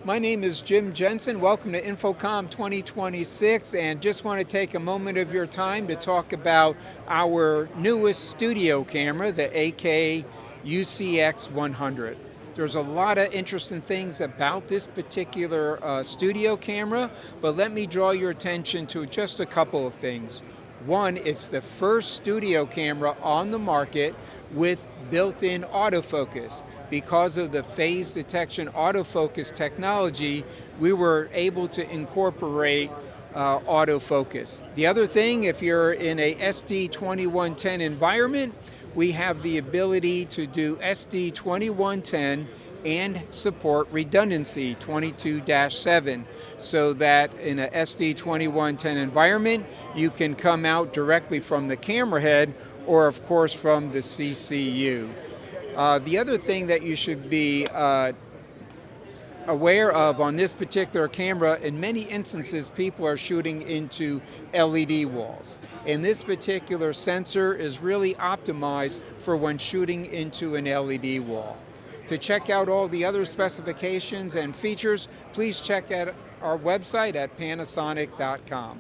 My name is Jim Jensen. Welcome to InfoComm 2026, and just want to take a moment of your time to talk about our newest studio camera, the AK-UCX100. There's a lot of interesting things about this particular studio camera, but let me draw your attention to just a couple of things. One, it's the first studio camera on the market with built-in autofocus. Because of the phase detection autofocus technology, we were able to incorporate autofocus. The other thing, if you're in a SD2110 environment, we have the ability to do SD2110 and support redundancy 22-7, so that in a SD2110 environment, you can come out directly from the camera head or of course from the CCU. The other thing that you should be aware of on this particular camera, in many instances people are shooting into LED walls. And this particular sensor is really optimized for when shooting into an LED wall. To check out all the other specifications and features, please check out our website at Panasonic.com.